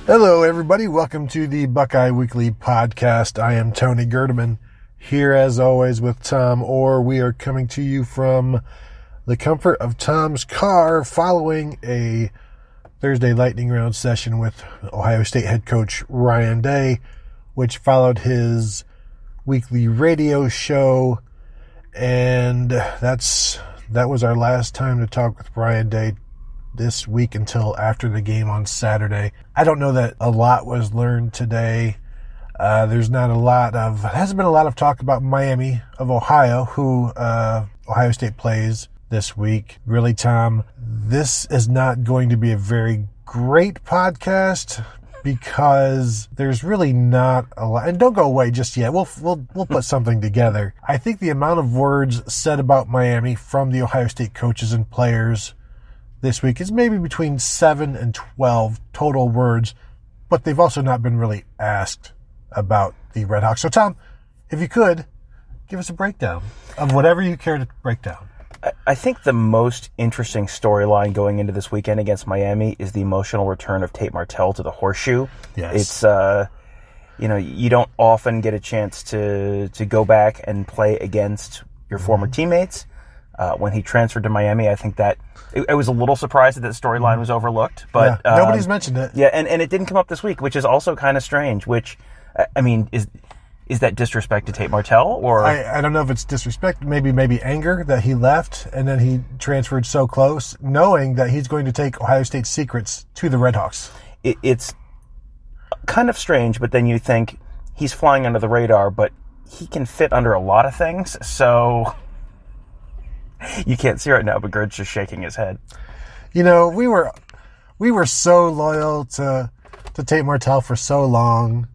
Hello, everybody. Welcome to the Buckeye Weekly podcast. I am Tony Gerdeman, here as always with Tom Orr. We are coming to you from the comfort of Tom's car following a Thursday lightning round session with Ohio State head coach Ryan Day, which followed his weekly radio show. And that was our last time to talk with Ryan Day this week until after the game on Saturday. I don't know that a lot was learned today. Hasn't been a lot of talk about Miami of Ohio, who Ohio State plays this week. Really, Tom, this is not going to be a very great podcast because there's really not a lot. And don't go away just yet. We'll put something together. I think the amount of words said about Miami from the Ohio State coaches and players this week is maybe between 7 and 12 total words, but they've also not been really asked about the Red Hawks. So, Tom, if you could, give us a breakdown of whatever you care to break down. I think the most interesting storyline going into this weekend against Miami is the emotional return of Tate Martell to the Horseshoe. Yes. It's, you don't often get a chance to go back and play against your former teammates. When he transferred to Miami, I think that I was a little surprised that the storyline was overlooked, but nobody's mentioned it. Yeah, and it didn't come up this week, which is also kind of strange. Which, I mean, is that disrespect to Tate Martell, or I don't know if it's disrespect, maybe anger that he left and then he transferred so close, knowing that he's going to take Ohio State secrets to the Red Hawks. It's kind of strange, but then you think he's flying under the radar, but he can fit under a lot of things, so. You can't see right now, but Gerd's just shaking his head. You know, we were so loyal to Tate Martell for so long,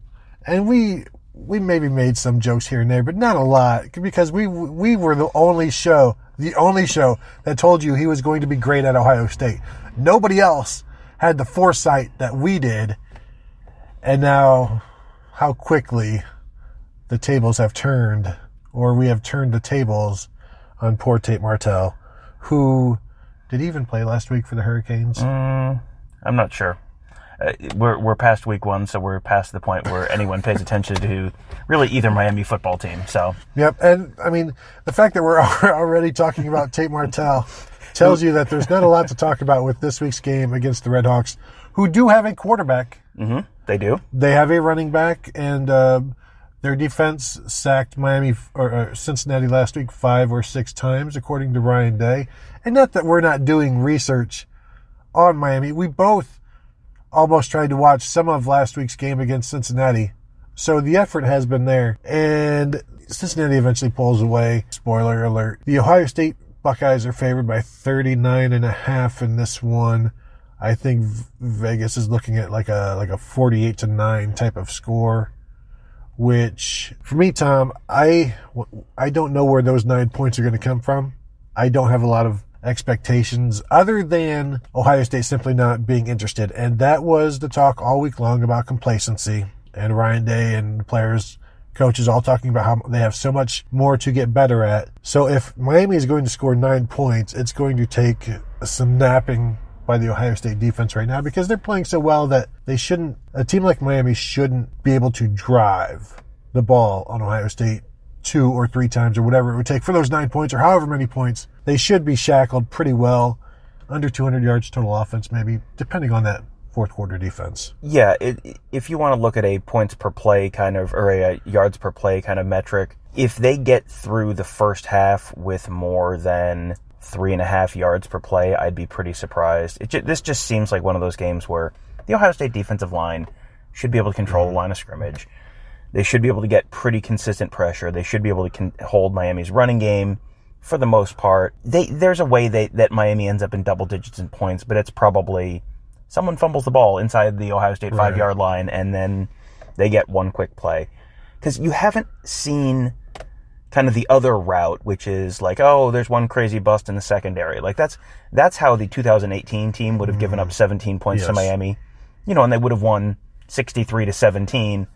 and we maybe made some jokes here and there, but not a lot, because we were the only show that told you he was going to be great at Ohio State. Nobody else had the foresight that we did, and now how quickly the tables have turned, or we have turned the tables on poor Tate Martell, who did he even play last week for the Hurricanes? I'm not sure. We're past week one, so we're past the point where anyone pays attention to really either Miami football team. So yep, and I mean the fact that we're already talking about Tate Martell tells you that there's not a lot to talk about with this week's game against the Red Hawks, who do have a quarterback. Mm-hmm. They do. They have a running back, and their defense sacked Cincinnati last week 5 or 6 times, according to Ryan Day. And not that we're not doing research on Miami. We both almost tried to watch some of last week's game against Cincinnati. So the effort has been there. And Cincinnati eventually pulls away. Spoiler alert. The Ohio State Buckeyes are favored by 39.5 in this one. I think Vegas is looking at like a 48-9 type of score. Which, for me, Tom, I don't know where those 9 points are going to come from. I don't have a lot of expectations other than Ohio State simply not being interested. And that was the talk all week long about complacency. And Ryan Day and players, coaches all talking about how they have so much more to get better at. So if Miami is going to score 9 points, it's going to take some napping by the Ohio State defense right now, because they're playing so well that a team like Miami shouldn't be able to drive the ball on Ohio State 2 or 3 times or whatever it would take for those 9 points or however many points. They should be shackled pretty well, under 200 yards total offense maybe, depending on that fourth quarter defense. Yeah, if you want to look at a points per play kind of, or a yards per play kind of metric, if they get through the first half with more than 3.5 yards per play, I'd be pretty surprised. This just seems like one of those games where the Ohio State defensive line should be able to control the line of scrimmage. They should be able to get pretty consistent pressure. They should be able to hold Miami's running game for the most part. There's a way that Miami ends up in double digits in points, but it's probably someone fumbles the ball inside the Ohio State 5-yard line, and then they get one quick play. Because you haven't seen kind of the other route, which is like, oh, there's one crazy bust in the secondary. Like that's how the 2018 team would have given up 17 points to Miami, and they would have won 63-17,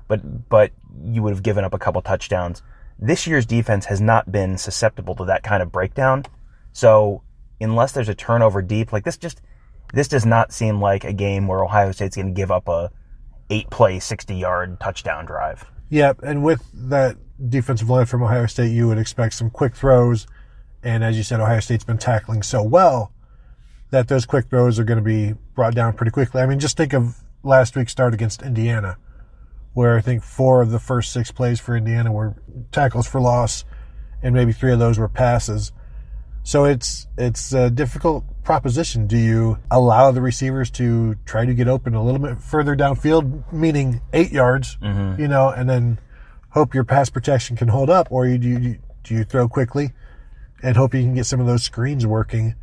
but you would have given up a couple touchdowns. This year's defense has not been susceptible to that kind of breakdown. So unless there's a turnover deep, like this This does not seem like a game where Ohio State's going to give up a 8-play, 60-yard touchdown drive. Yeah, and with that defensive line from Ohio State, you would expect some quick throws. And as you said, Ohio State's been tackling so well that those quick throws are going to be brought down pretty quickly. I mean, just think of last week's start against Indiana, where I think 4 of the first 6 plays for Indiana were tackles for loss, and maybe 3 of those were passes. So it's a difficult proposition. Do you allow the receivers to try to get open a little bit further downfield, meaning 8 yards, and then hope your pass protection can hold up, or do you throw quickly and hope you can get some of those screens working?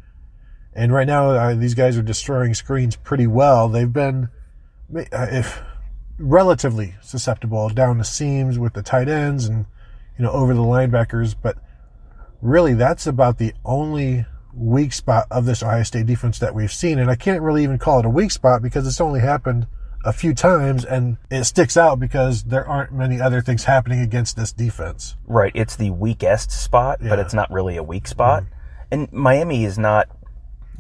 And right now, these guys are destroying screens pretty well. They've been relatively susceptible down the seams with the tight ends and over the linebackers, but really that's about the only weak spot of this Ohio State defense that we've seen. And I can't really even call it a weak spot because it's only happened a few times, and it sticks out because there aren't many other things happening against this defense. Right. It's the weakest spot, but it's not really a weak spot. And Miami is not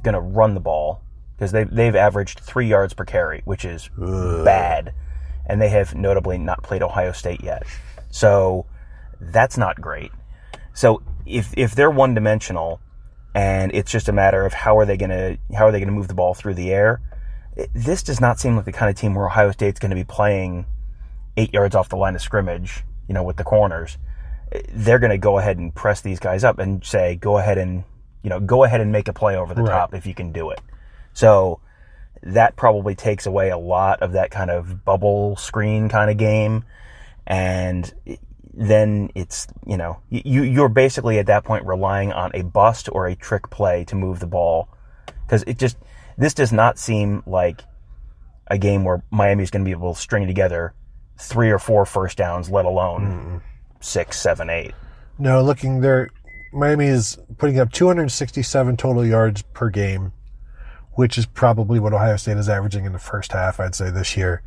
going to run the ball because they've averaged 3 yards per carry, which is bad. And they have notably not played Ohio State yet. So that's not great. So if they're one-dimensional and it's just a matter of how are they going to move the ball through the air, this does not seem like the kind of team where Ohio State's going to be playing 8 yards off the line of scrimmage, with the corners. They're going to go ahead and press these guys up and say, go ahead and make a play over the top if you can do it. So that probably takes away a lot of that kind of bubble screen kind of game. And then it's, you're basically at that point relying on a bust or a trick play to move the ball. Because this does not seem like a game where Miami's going to be able to string together 3 or 4 first downs, let alone 6, 7, 8. No, looking there, Miami is putting up 267 total yards per game, which is probably what Ohio State is averaging in the first half, I'd say, this year.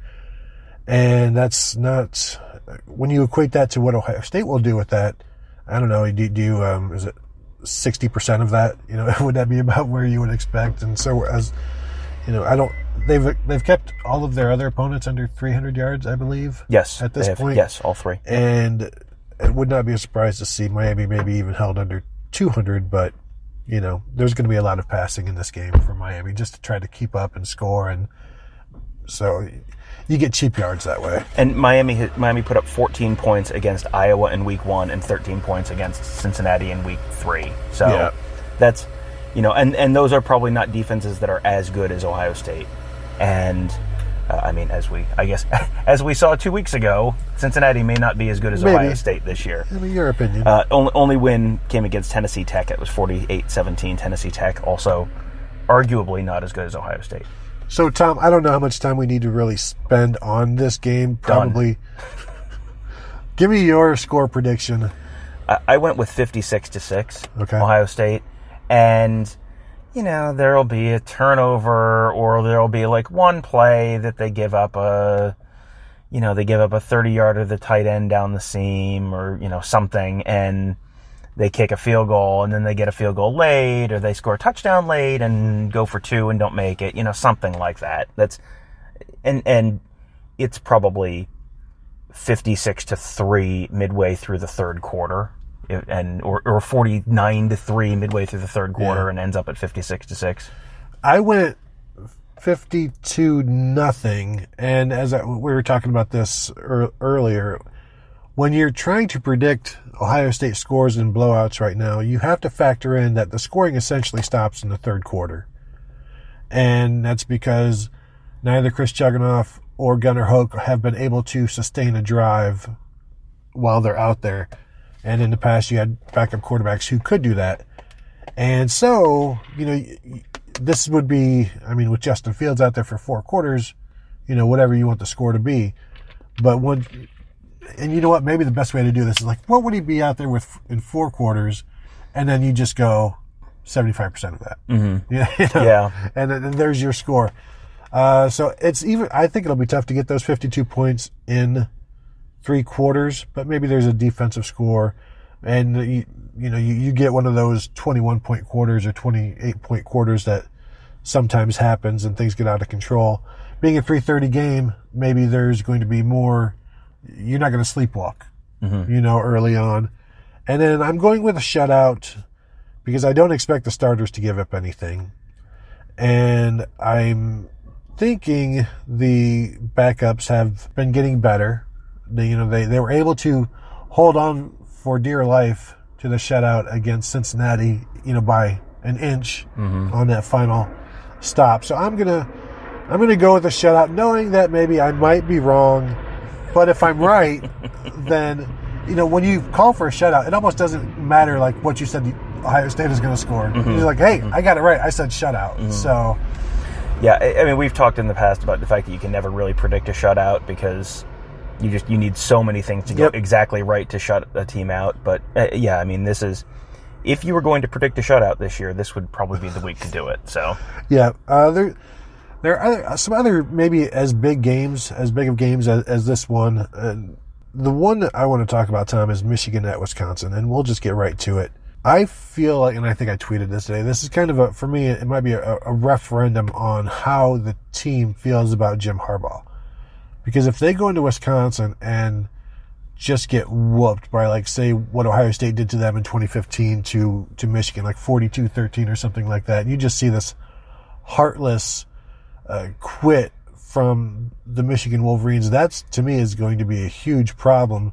And that's not... When you equate that to what Ohio State will do with that, I don't know, do you, is it 60% of that? Would that be about where you would expect? And so they've kept all of their other opponents under 300 yards, I believe. Yes. At this point. Yes, all 3. And it would not be a surprise to see Miami maybe even held under 200, but, there's going to be a lot of passing in this game for Miami just to try to keep up and score. And so you get cheap yards that way. And Miami put up 14 points against Iowa in week 1 and 13 points against Cincinnati in week 3. So that's, and those are probably not defenses that are as good as Ohio State. And as we saw 2 weeks ago, Cincinnati may not be as good as Ohio State this year. Your opinion. Only win came against Tennessee Tech. It was 48-17 Tennessee Tech. Also, arguably not as good as Ohio State. So, Tom, I don't know how much time we need to really spend on this game. Probably. Give me your score prediction. I went with 56-6, okay. Ohio State. And, there'll be a turnover or there'll be like one play that they give up a 30-yarder to the tight end down the seam or, something. And they kick a field goal and then they get a field goal late, or they score a touchdown late and go for 2 and don't make it, something like that. And it's probably 56-3 midway through the third quarter, or 49-3 midway through the third quarter, and ends up at 56-6. I went 52-0, and we were talking about this earlier. When you're trying to predict Ohio State scores in blowouts right now, you have to factor in that the scoring essentially stops in the third quarter. And that's because neither Chris Chuganoff or Gunnar Hoke have been able to sustain a drive while they're out there. And in the past, you had backup quarterbacks who could do that. And so, this would be, with Justin Fields out there for 4 quarters, whatever you want the score to be. But and you know what? Maybe the best way to do this is like, what would he be out there with in 4 quarters? And then you just go 75% of that. Mm-hmm. Yeah. And then there's your score. So I think it'll be tough to get those 52 points in 3 quarters, but maybe there's a defensive score and you get one of those 21-point quarters or 28-point quarters that sometimes happens and things get out of control. Being a 3:30 game, maybe there's going to be more. You're not going to sleepwalk, early on. And then I'm going with a shutout because I don't expect the starters to give up anything. And I'm thinking the backups have been getting better. They were able to hold on for dear life to the shutout against Cincinnati, by an inch on that final stop. So I'm gonna go with a shutout, knowing that maybe I might be wrong. But if I'm right, then, when you call for a shutout, it almost doesn't matter like what you said Ohio State is going to score. You're like, hey, I got it right. I said shutout. So, yeah, I mean, we've talked in the past about the fact that you can never really predict a shutout because you need so many things to go exactly right to shut a team out. But I mean, if you were going to predict a shutout this year, this would probably be the week to do it. So, yeah, there are some other maybe as big of games as this one. The one that I want to talk about, Tom, is Michigan at Wisconsin, and we'll just get right to it. I feel like, and I think I tweeted this today, this is kind of for me, it might be a referendum on how the team feels about Jim Harbaugh. Because if they go into Wisconsin and just get whooped by, like, say, what Ohio State did to them in 2015 to Michigan, like 42-13 or something like that, and you just see this heartless quit from the Michigan Wolverines, that's, to me, is going to be a huge problem.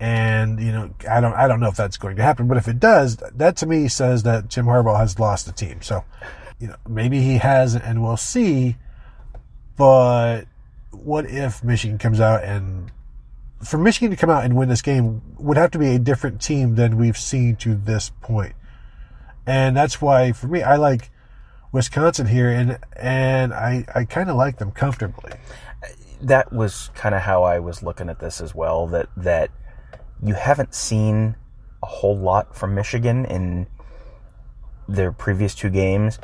And, I don't know if that's going to happen, but if it does, that to me says that Jim Harbaugh has lost the team. So, maybe he has, and we'll see. But what if Michigan comes out, and for Michigan to come out and win this game would have to be a different team than we've seen to this point. And that's why, for me, I like Wisconsin here, and I kind of like them comfortably. That was kind of how I was looking at this as well, that you haven't seen a whole lot from Michigan in their previous two games,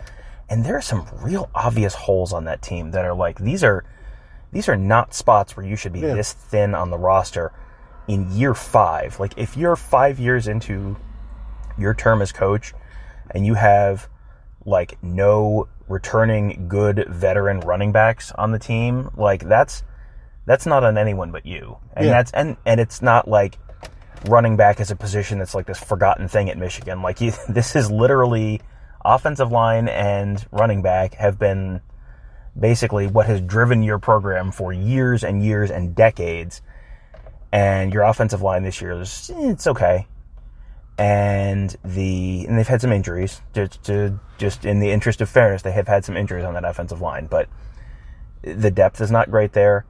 and there are some real obvious holes on that team that are like, these are not spots where you should be this thin on the roster in year 5. Like, if you're 5 years into your term as coach and you have like no returning good veteran running backs on the team, like that's not on anyone but you. And that's and it's not like running back is a position that's like this forgotten thing at Michigan. Like, this is literally offensive line and running back have been basically what has driven your program for years and years and decades. And your offensive line this year it's okay. And they've had some injuries. Just in the interest of fairness, they have had some injuries on that offensive line. But the depth is not great there.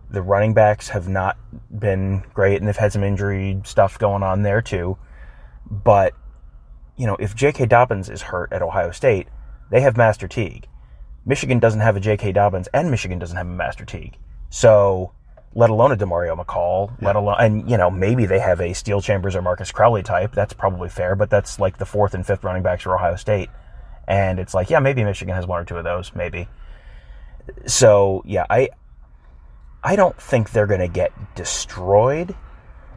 The running backs have not been great, and they've had some injury stuff going on there too. But, if J.K. Dobbins is hurt at Ohio State, they have Master Teague. Michigan doesn't have a J.K. Dobbins, and Michigan doesn't have a Master Teague. So, let alone a DeMario McCall, and maybe they have a Steel Chambers or Marcus Crowley type. That's probably fair, but that's like the 4th and 5th running backs for Ohio State. And it's like, maybe Michigan has one or two of those, maybe. So, I don't think they're going to get destroyed.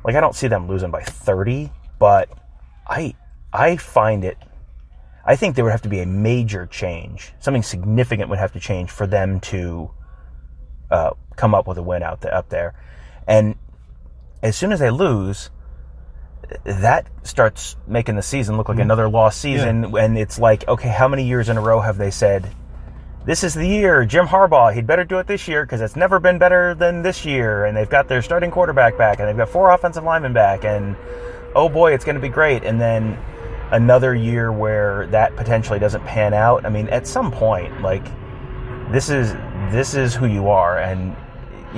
Like, I don't see them losing by 30, but I find it, I think there would have to be a major change. Something significant would have to change for them to come up with a win up there. And as soon as they lose, that starts making the season look like another lost season. And it's like, okay, how many years in a row have they said, this is the year, Jim Harbaugh, he'd better do it this year because it's never been better than this year. And they've got their starting quarterback back, and they've got 4 offensive linemen back, and oh boy, it's going to be great. And then another year where that potentially doesn't pan out. I mean, at some point, like, this is who you are. And,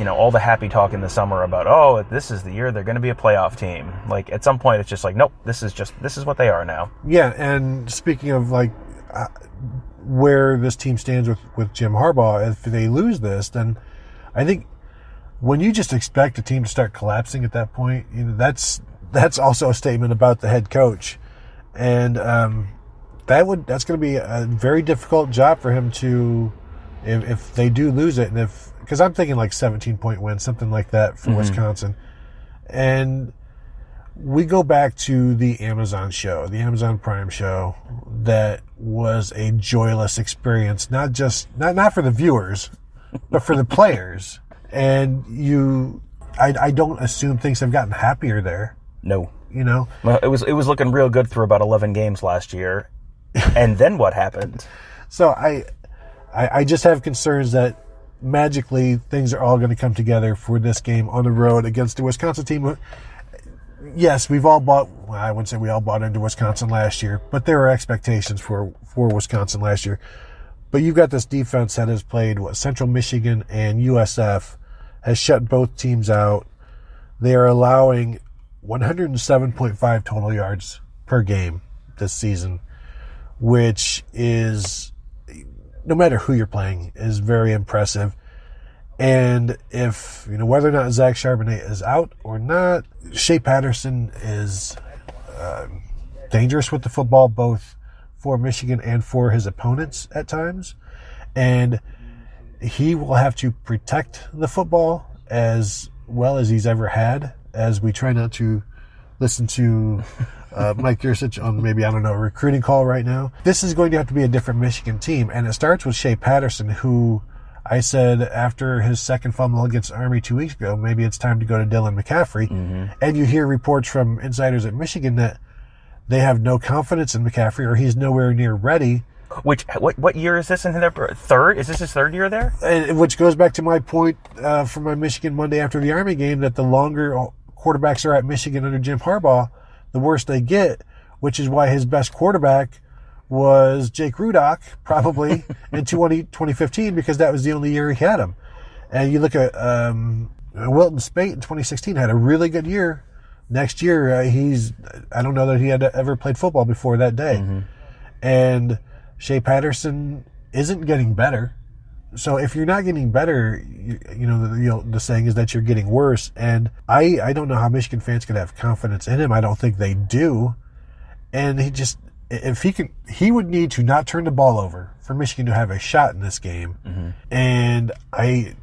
all the happy talk in the summer about, this is the year they're going to be a playoff team. Like, at some point, it's just like, nope, this is what they are now. Yeah, and speaking of, like, where this team stands with Jim Harbaugh, if they lose this, then I think when you just expect a team to start collapsing at that point, that's also a statement about the head coach. And that's going to be a very difficult job for him to, if they do lose it, and because I'm thinking like 17-point win, something like that for Wisconsin. And We go back to the Amazon show, the Amazon Prime show, that was a joyless experience, not for the viewers, but for the players. And I don't assume things have gotten happier there. No. You know? Well, it was looking real good through about 11 games last year. And then what happened? So I just have concerns that magically things are all going to come together for this game on the road against the Wisconsin team. Yes, we've all I wouldn't say we all bought into Wisconsin last year, but there were expectations for Wisconsin last year. But you've got this defense that has played Central Michigan and USF, has shut both teams out. They are allowing 107.5 total yards per game this season, which is, no matter who you're playing, is very impressive. And if, whether or not Zach Charbonnet is out or not, Shea Patterson is dangerous with the football, both for Michigan and for his opponents at times. And he will have to protect the football as well as he's ever had, as we try not to listen to Mike Yursich on maybe, a recruiting call right now. This is going to have to be a different Michigan team, and it starts with Shea Patterson, who I said after his second fumble against Army 2 weeks ago, maybe it's time to go to Dylan McCaffrey. Mm-hmm. And you hear reports from insiders at Michigan that they have no confidence in McCaffrey, or he's nowhere near ready. What year is this in their third? Is this his third year there? And, which goes back to my point from my Michigan Monday after the Army game, that the longer quarterbacks are at Michigan under Jim Harbaugh, the worse they get, which is why his best quarterback was Jake Rudock, probably, in 2015, because that was the only year he had him. And you look at Wilton Spate in 2016, had a really good year. Next year, I don't know that he had ever played football before that day. Mm-hmm. And Shea Patterson isn't getting better. So if you're not getting better, the saying is that you're getting worse. And I don't know how Michigan fans can have confidence in him. I don't think they do. And he would need to not turn the ball over for Michigan to have a shot in this game. Mm-hmm. And I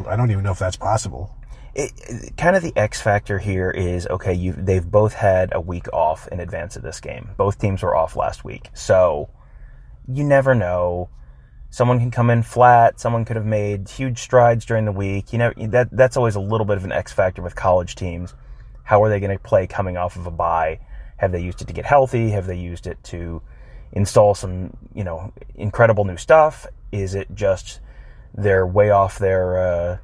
don't even know if that's possible. Kind of the X factor here is, okay, they've both had a week off in advance of this game. Both teams were off last week. So you never know. Someone can come in flat. Someone could have made huge strides during the week. That's always a little bit of an X factor with college teams. How are they going to play coming off of a bye? Have they used it to get healthy? Have they used it to install some, incredible new stuff? Is it just they're way off the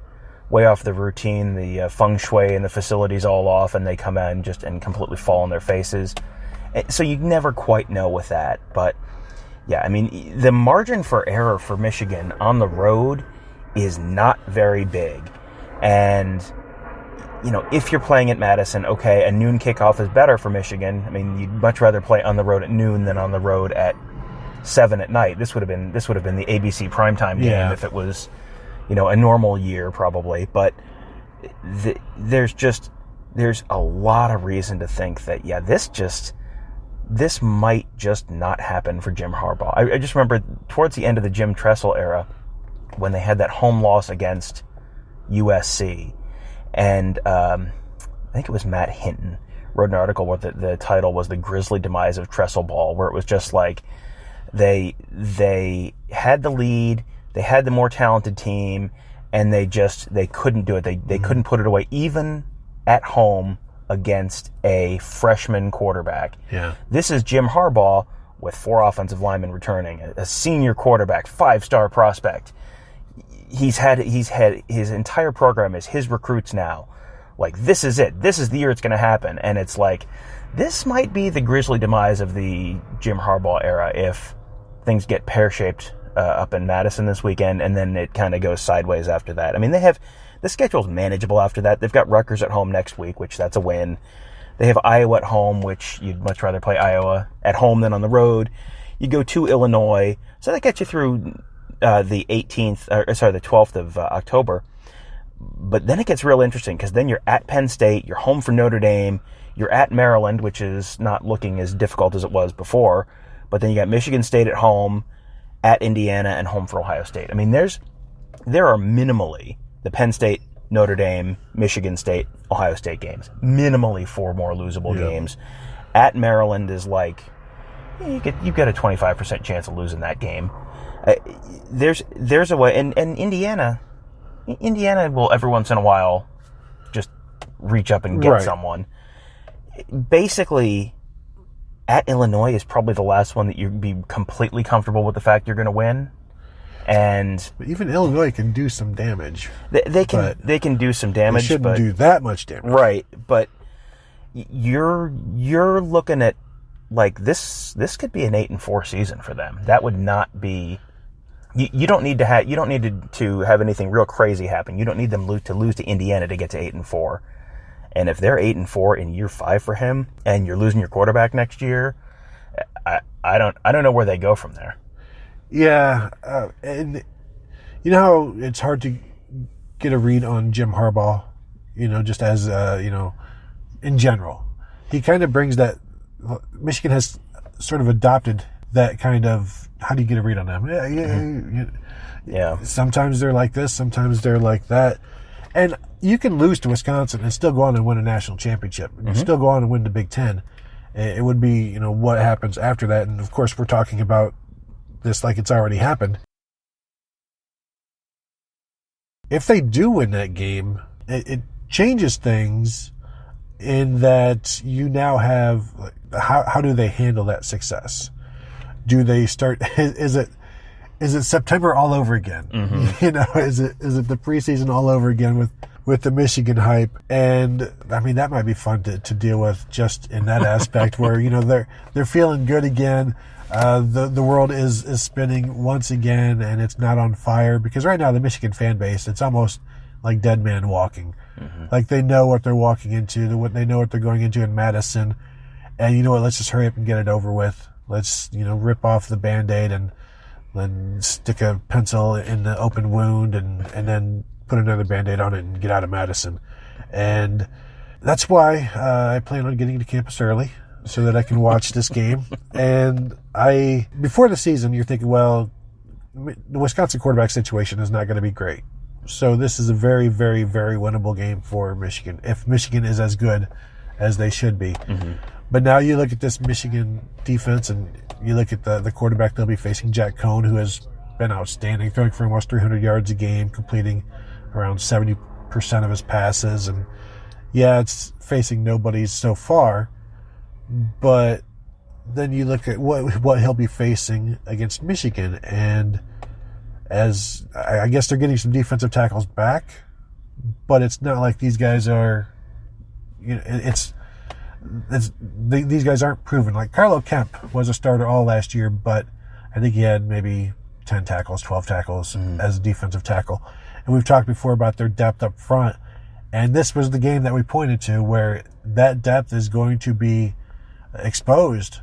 routine, the feng shui and the facilities all off, and they come in and completely fall on their faces? So you never quite know with that. But yeah, the margin for error for Michigan on the road is not very big. And if you're playing at Madison, okay, a noon kickoff is better for Michigan. You'd much rather play on the road at noon than on the road at 7 at night. This would have been the ABC primetime game if it was, a normal year probably. But there's a lot of reason to think that this might just not happen for Jim Harbaugh. I just remember towards the end of the Jim Tressel era, when they had that home loss against USC. And I think it was Matt Hinton wrote an article where the title was "The Grisly Demise of Tressel Ball," where it was just like they had the lead, they had the more talented team, and they couldn't do it. They couldn't put it away, even at home against a freshman quarterback. Yeah. This is Jim Harbaugh with 4 offensive linemen returning, a senior quarterback, 5-star prospect. He's had his entire program is his recruits now. Like, this is it. This is the year it's going to happen. And it's like, this might be the grisly demise of the Jim Harbaugh era if things get pear-shaped up in Madison this weekend, and then it kind of goes sideways after that. The schedule's manageable after that. They've got Rutgers at home next week, which that's a win. They have Iowa at home, which you'd much rather play Iowa at home than on the road. You go to Illinois. So that gets you through the 12th of October. But then it gets real interesting, because then you're at Penn State, you're home for Notre Dame, you're at Maryland, which is not looking as difficult as it was before. But then you got Michigan State at home, at Indiana, and home for Ohio State. There are minimally the Penn State, Notre Dame, Michigan State, Ohio State games. Minimally 4 more losable games. At Maryland is like, you've got a 25% chance of losing that game. There's a way, and Indiana will every once in a while just reach up and get someone. Basically, at Illinois is probably the last one that you'd be completely comfortable with the fact you're going to win. And but even Illinois can do some damage. They can do some damage. They shouldn't do that much damage. Right, but you're looking at like this could be an 8-4 season for them. That would not be. You don't need to have anything real crazy happen. You don't need them to lose to Indiana to get to 8-4. And if they're 8-4 in year 5 for him, and you're losing your quarterback next year, I don't know where they go from there. Yeah, and you know how it's hard to get a read on Jim Harbaugh, just as in general. He kind of brings that. Michigan has sort of adopted that kind of. How do you get a read on them? Yeah. Sometimes they're like this, sometimes they're like that, and you can lose to Wisconsin and still go on and win a national championship. And still go on and win the Big Ten. It would be what happens after that, and of course we're talking about this like it's already happened. If they do win that game, it changes things in that you now have how do they handle that success? Do they start? Is it September all over again? Is it the preseason all over again with the Michigan hype? And I mean that might be fun to deal with just in that aspect where they're feeling good again. The world is spinning once again, and it's not on fire, because right now the Michigan fan base, it's almost like dead man walking. Like they know what they're walking into, they know what they're going into in Madison, and you know what? Let's just hurry up and get it over with. Let's rip off the Band-Aid and then stick a pencil in the open wound and then put another Band-Aid on it and get out of Madison. And that's why I plan on getting to campus early, so that I can watch this game. And before the season, you're thinking, well, the Wisconsin quarterback situation is not going to be great. So this is a very, very, very winnable game for Michigan, if Michigan is as good as they should be. But now you look at this Michigan defense, and you look at the quarterback they'll be facing, Jack Cohn, who has been outstanding, throwing for almost 300 yards a game, completing around 70% of his passes. And yeah, it's facing nobody so far. But then you look at what he'll be facing against Michigan, and as I guess they're getting some defensive tackles back, but it's not like these guys are. These guys aren't proven. Like Carlo Kemp was a starter all last year, but I think he had maybe 10 tackles, 12 tackles as a defensive tackle. And we've talked before about their depth up front, and this was the game that we pointed to where that depth is going to be exposed.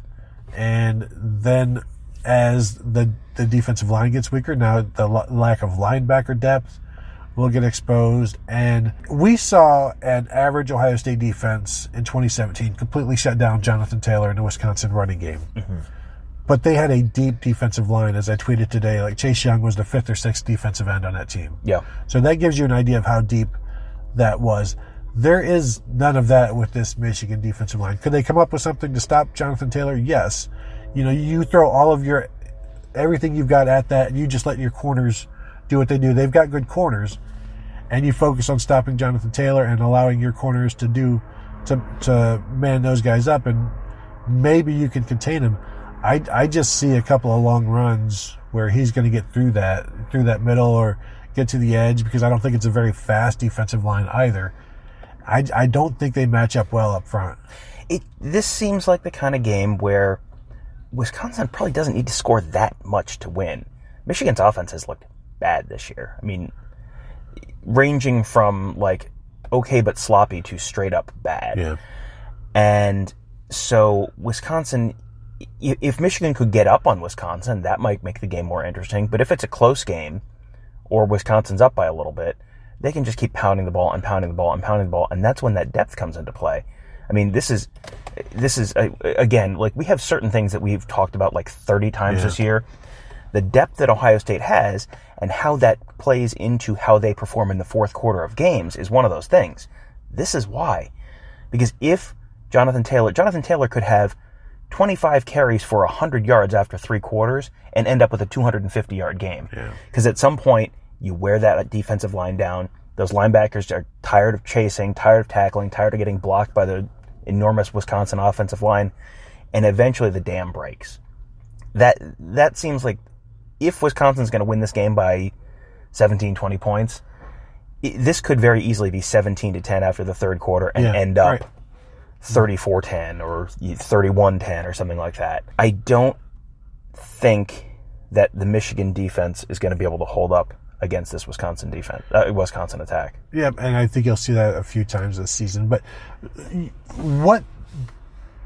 And then as the defensive line gets weaker, now the lack of linebacker depth will get exposed. And we saw an average Ohio State defense in 2017 completely shut down Jonathan Taylor in the Wisconsin running game. But they had a deep defensive line, as I tweeted today. Like Chase Young was the 5th or 6th defensive end on that team. Yeah. So that gives you an idea of how deep that was. There is none of that with this Michigan defensive line. Could they come up with something to stop Jonathan Taylor? Yes. You throw all of everything you've got at that, and you just let your corners do what they do. They've got good corners, and you focus on stopping Jonathan Taylor and allowing your corners to man those guys up, and maybe you can contain him. I just see a couple of long runs where he's going to get through that middle or get to the edge, because I don't think it's a very fast defensive line either. I don't think they match up well up front. This seems like the kind of game where Wisconsin probably doesn't need to score that much to win. Michigan's offense has looked bad this year. I mean, ranging from like okay but sloppy to straight up bad. Yeah. And so Wisconsin, if Michigan could get up on Wisconsin, that might make the game more interesting. But if it's a close game, or Wisconsin's up by a little bit, they can just keep pounding the ball and pounding the ball and pounding the ball, and that's when that depth comes into play. I mean, this is again, like we have certain things that we've talked about like 30 times this year. the depth that Ohio State has and how that plays into how they perform in the fourth quarter of games is one of those things. This is why. Because if Jonathan Taylor could have 25 carries for 100 yards after 3 quarters and end up with a 250-yard game. Because at some point, you wear that defensive line down. Those linebackers are tired of chasing, tired of tackling, tired of getting blocked by the enormous Wisconsin offensive line, and eventually the dam breaks. That seems like if Wisconsin's going to win this game by 17, 20 points, this could very easily be 17-10 after the third quarter and end up 34-10 or 31-10 or something like that. I don't think that the Michigan defense is going to be able to hold up against this Wisconsin attack. Yeah, and I think you'll see that a few times this season. But what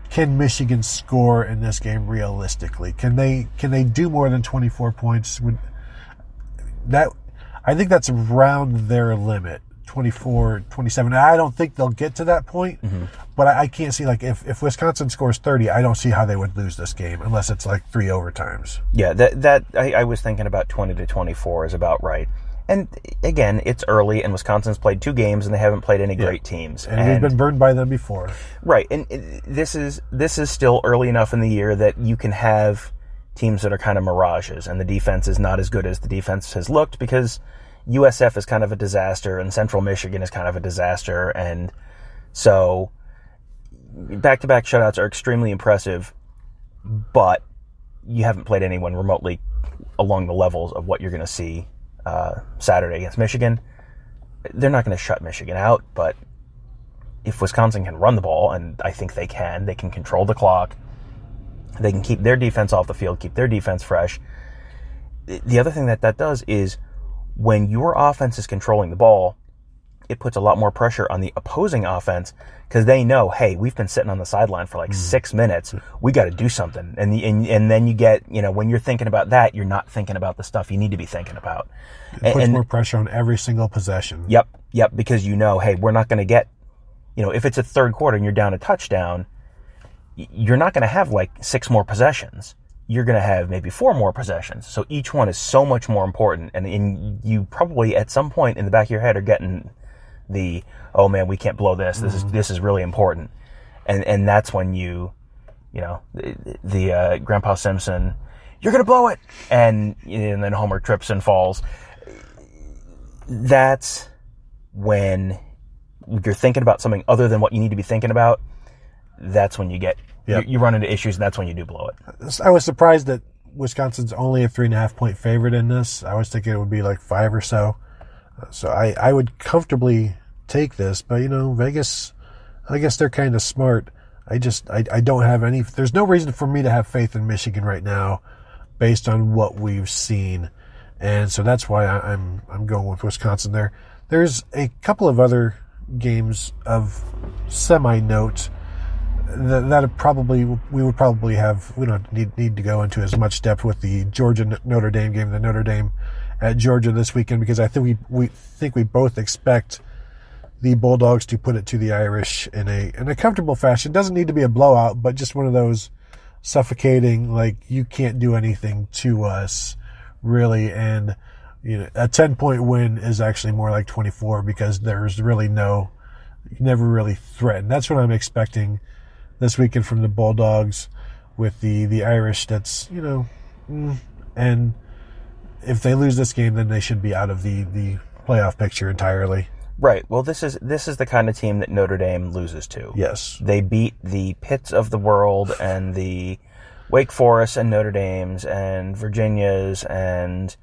can Michigan score in this game realistically? Can they do more than 24 points? I think that's around their limit, 24, 27. I don't think they'll get to that point, but I can't see, like, if Wisconsin scores 30, I don't see how they would lose this game unless it's like 3 overtimes. Yeah, I was thinking about 20 to 24 is about right. And again, it's early, and Wisconsin's played 2 games, and they haven't played any great teams. And we've been burned by them before. Right, and this is still early enough in the year that you can have teams that are kind of mirages, and the defense is not as good as the defense has looked because USF is kind of a disaster, and Central Michigan is kind of a disaster, and so back-to-back shutouts are extremely impressive, but you haven't played anyone remotely along the levels of what you're going to see Saturday against Michigan. They're not going to shut Michigan out, but if Wisconsin can run the ball, and I think they can control the clock, they can keep their defense off the field, keep their defense fresh. The other thing that does is when your offense is controlling the ball, it puts a lot more pressure on the opposing offense because they know, hey, we've been sitting on the sideline for like 6 minutes. We got to do something. And then you get, when you're thinking about that, you're not thinking about the stuff you need to be thinking about. It puts more pressure on every single possession. Yep, because hey, we're not going to get, if it's a third quarter and you're down a touchdown, you're not going to have like 6 more possessions. You're going to have maybe 4 more possessions. So each one is so much more important. And you probably at some point in the back of your head are getting the, oh man, we can't blow this. This is really important. And that's when the Grandpa Simpson, you're going to blow it. And then Homer trips and falls. That's when you're thinking about something other than what you need to be thinking about. That's when you run into issues, and that's when you do blow it. I was surprised that Wisconsin's only a 3.5 point favorite in this. I was thinking it would be like 5 or so. So I would comfortably take this, but Vegas, I guess they're kind of smart. I don't have any. There's no reason for me to have faith in Michigan right now, based on what we've seen, and so that's why I'm going with Wisconsin there. There's a couple of other games of semi-note that we would probably have. We don't need to go into as much depth with the Georgia Notre Dame game, the Notre Dame at Georgia this weekend, because I think we both expect the Bulldogs to put it to the Irish in a comfortable fashion. It doesn't need to be a blowout, but just one of those suffocating, like, you can't do anything to us, really. And a 10-point win is actually more like 24 because there's really you never really threatened. That's what I'm expecting this weekend from the Bulldogs with the Irish. That's, and if they lose this game, then they should be out of the playoff picture entirely. Right. Well, this is the kind of team that Notre Dame loses to. Yes. They beat the Pitts of the world and the Wake Forest and Notre Dames and Virginias and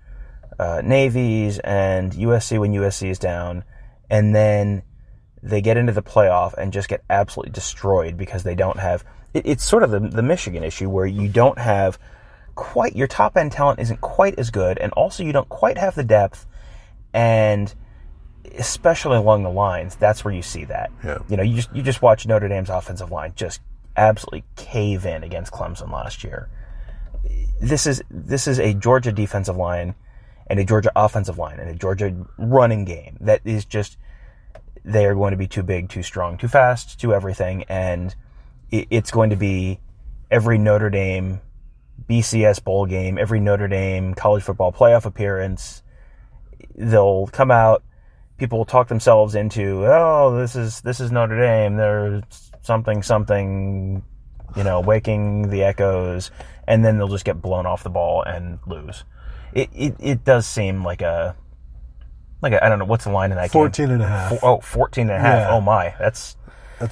Navies and USC when USC is down, and then they get into the playoff and just get absolutely destroyed because they don't have. It's sort of the Michigan issue where you don't have quite, your top end talent isn't quite as good, and also you don't quite have the depth, and especially along the lines, that's where you see that. Yeah. You just watch Notre Dame's offensive line just absolutely cave in against Clemson last year. This is a Georgia defensive line and a Georgia offensive line and a Georgia running game that is just, they are going to be too big, too strong, too fast, too everything, and it's going to be every Notre Dame BCS bowl game, every Notre Dame college football playoff appearance, they'll come out, people will talk themselves into, oh, this is Notre Dame, they're something, waking the echoes, and then they'll just get blown off the ball and lose. It does seem like I don't know, what's the line in that 14 game? and a half. 14 and a half. Yeah. Oh my, that's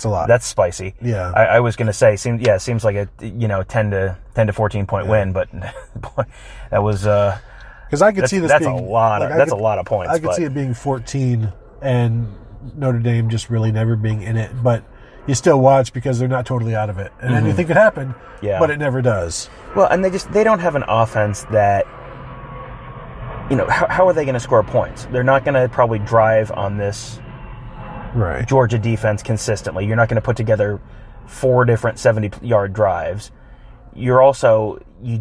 a lot. That's spicy. Yeah. I was going to say, seems like a 10 to 14 point win, but boy, that was because I could see this that's being a lot. That's a lot of points. I could see it being 14 and Notre Dame just really never being in it, but you still watch because they're not totally out of it, and anything could happen. Yeah. But it never does. Well, and they don't have an offense that. How are they going to score points? They're not going to probably drive on this right. Georgia defense consistently. You're not going to put together 4 different 70-yard drives. You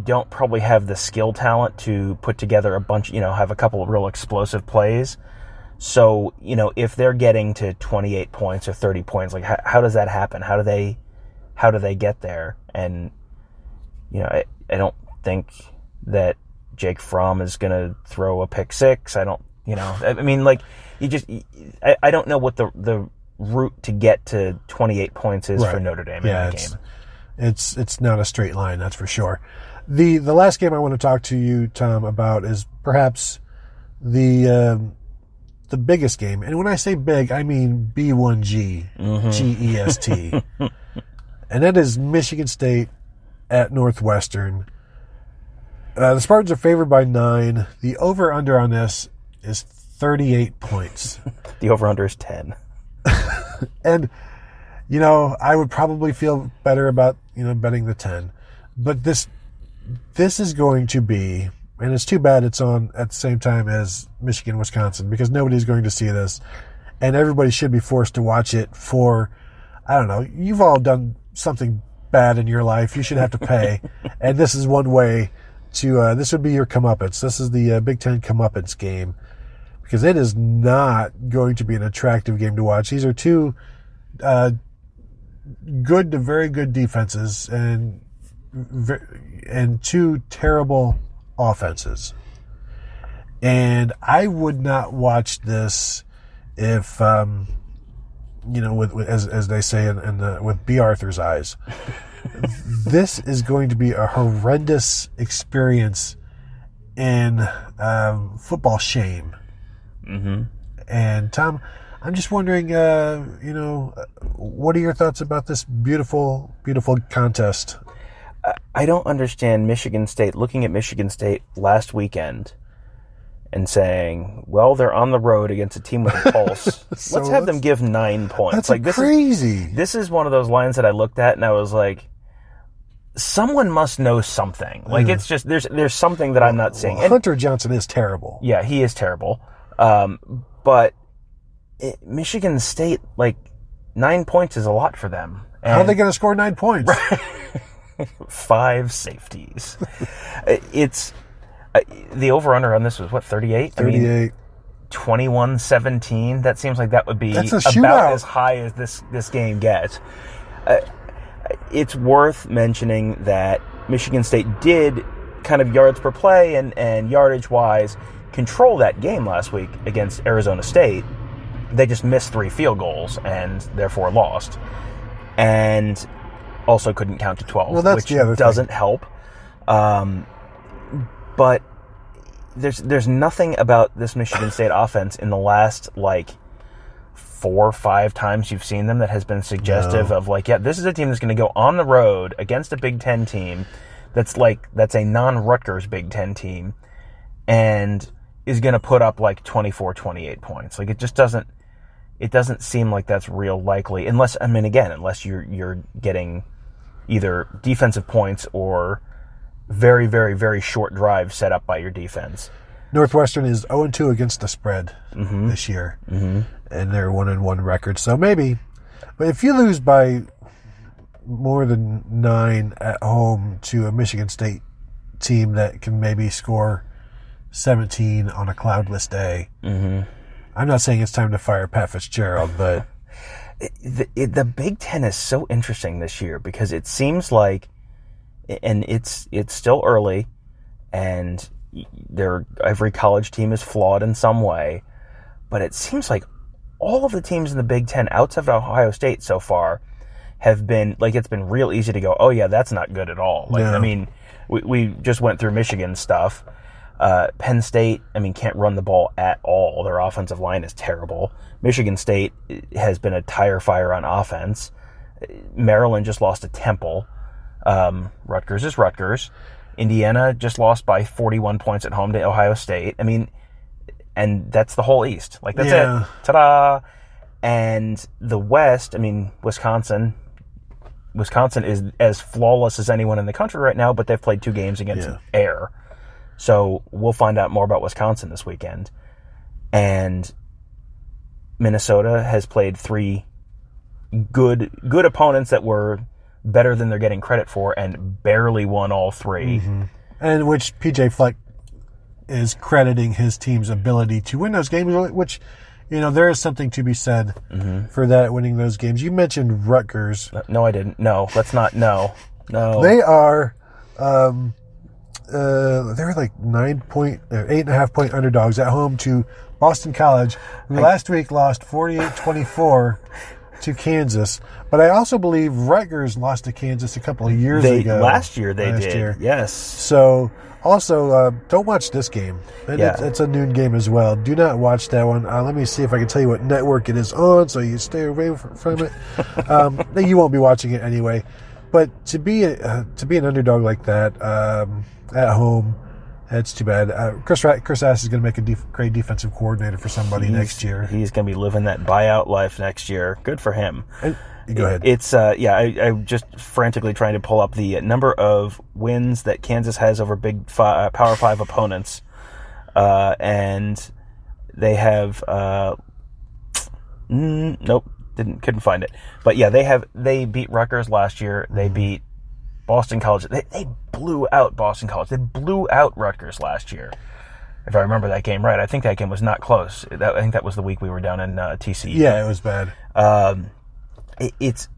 don't probably have the skill talent to put together a bunch, have a couple of real explosive plays. So, if they're getting to 28 points or 30 points, like how does that happen? How do they get there? And, I don't think that Jake Fromm is going to throw a pick six. I don't, I don't know what the route to get to 28 points is for Notre Dame in that game. It's not a straight line, that's for sure. The last game I want to talk to you, Tom, about is perhaps the biggest game. And when I say big, I mean B1G, G-E-S-T. And that is Michigan State at Northwestern. The Spartans are favored by 9. The over-under on this is 38 points. The over-under is 10. And, I would probably feel better about, betting the 10. But this is going to be, and it's too bad it's on at the same time as Michigan, Wisconsin, because nobody's going to see this. And everybody should be forced to watch it for, I don't know, you've all done something bad in your life. You should have to pay. And this is one way to, this would be your comeuppance. This is the Big Ten comeuppance game, because it is not going to be an attractive game to watch. These are two good to very good defenses and two terrible offenses. And I would not watch this if, as they say with B. Arthur's eyes. This is going to be a horrendous experience in football shame. Mm-hmm. And Tom, I'm just wondering, what are your thoughts about this beautiful, beautiful contest? I don't understand Michigan State, looking at Michigan State last weekend and saying, well, they're on the road against a team with a pulse. Let's have them give 9 points. That's crazy. This is one of those lines that I looked at and I was like, someone must know something. Like, it's just, there's something that I'm not seeing. Well, Hunter Johnson is terrible. Yeah, he is terrible. But Michigan State, 9 points is a lot for them. And how are they going to score 9 points? 5 safeties. It's the over-under on this was, 38? 38. 21-17. That seems like that would be about as high as this game gets. It's worth mentioning that Michigan State did kind of yards per play and yardage-wise control that game last week against Arizona State. They just missed 3 field goals and therefore lost. And also couldn't count to 12, that's which the other doesn't thing. help. But there's nothing about this Michigan State offense in the last 4 or 5 times you've seen them that has been suggestive of this is a team that's going to go on the road against a Big Ten team that's a non-Rutgers Big Ten team and is going to put up 24, 28 points. It just doesn't seem like that's real likely unless you're getting either defensive points or very, very, very short drives set up by your defense. Northwestern is 0-2 against the spread this year, and they're 1-1 record. So maybe, but if you lose by more than 9 at home to a Michigan State team that can maybe score 17 on a cloudless day, I'm not saying it's time to fire Pat Fitzgerald, but the Big Ten is so interesting this year because it seems like and it's still early, and every college team is flawed in some way, but it seems like all of the teams in the Big Ten outside of Ohio State so far have been, like, it's been real easy to go, oh yeah, that's not good at all. Like, Yeah. I mean, we just went through Michigan stuff. Penn State, I mean, can't run the ball at all. Their offensive line is terrible. Michigan State has been a tire fire on offense. Maryland just lost to Temple. Rutgers is Rutgers. Indiana just lost by 41 points at home to Ohio State. I mean, and that's the whole East. Like, that's it. Ta-da! And the West, I mean, Wisconsin is as flawless as anyone in the country right now, but they've played 2 games against Air. So we'll find out more about Wisconsin this weekend. And Minnesota has played 3 good opponents that were better than they're getting credit for and barely won all 3. Mm-hmm. And which PJ Fleck is crediting his team's ability to win those games, which, you know, there is something to be said for that, winning those games. You mentioned Rutgers. No, I didn't. No, let's not. No. They are, they're like 8.5 point underdogs at home to Boston College, who last week lost 48-24 to Kansas. But I also believe Rutgers lost to Kansas a couple of years ago. Last year they did. Yes. So also, don't watch this game. It's a noon game as well. Do not watch that one. Let me see if I can tell you what network it is on, so you stay away from it. You won't be watching it anyway. But to be an underdog like that at home, it's too bad. Chris Ash is going to make a great defensive coordinator for somebody next year. He's going to be living that buyout life next year. Good for him. Go ahead. It's I'm just frantically trying to pull up the number of wins that Kansas has over Power 5 opponents, and they have nope, couldn't find it. But yeah, they beat Rutgers last year. They beat Boston College. They blew out Boston College. They blew out Rutgers last year. If I remember that game right, I think that game was not close. I think that was the week we were down in TCU. Yeah, it was bad. It's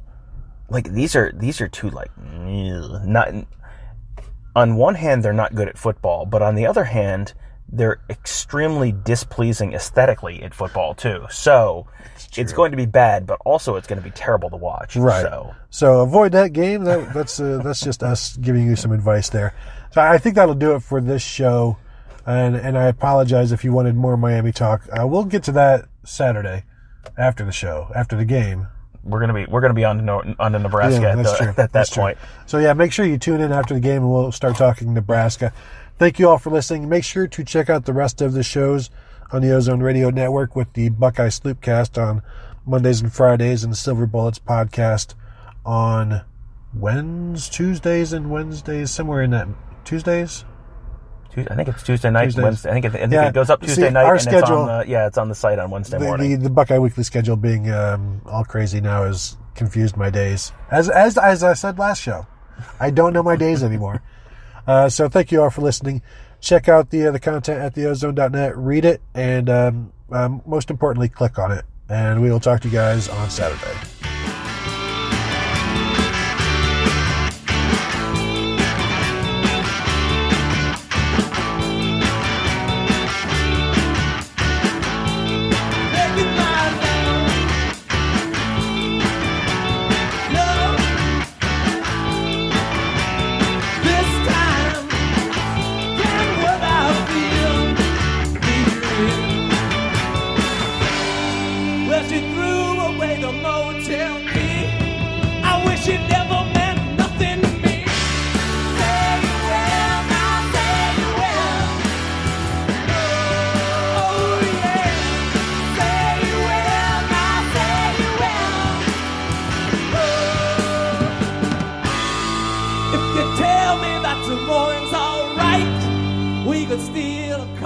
like these are 2, like, not, on one hand they're not good at football, but on the other hand they're extremely displeasing aesthetically at football too. So it's going to be bad, but also it's going to be terrible to watch. Right. So avoid that game. That's just us giving you some advice there. So I think that'll do it for this show. And I apologize if you wanted more Miami talk. We'll get to that Saturday after the show, after the game. We're gonna be on to Nebraska at that point. So yeah, make sure you tune in after the game, and we'll start talking Nebraska. Thank you all for listening. Make sure to check out the rest of the shows on the Ozone Radio Network with the Buckeye Sloopcast on Mondays and Fridays, and the Silver Bullets podcast on Tuesdays and Wednesdays, somewhere in that Tuesdays. I think it's Tuesday night, Wednesday. I think it goes up Tuesday night, and schedule, it's on the site on Wednesday morning. The Buckeye Weekly schedule being all crazy now has confused my days. As I said last show, I don't know my days anymore. So thank you all for listening. Check out the content at theozone.net. Read it, and most importantly, click on it. And we will talk to you guys on Saturday. Tomorrow's all right. We could steal a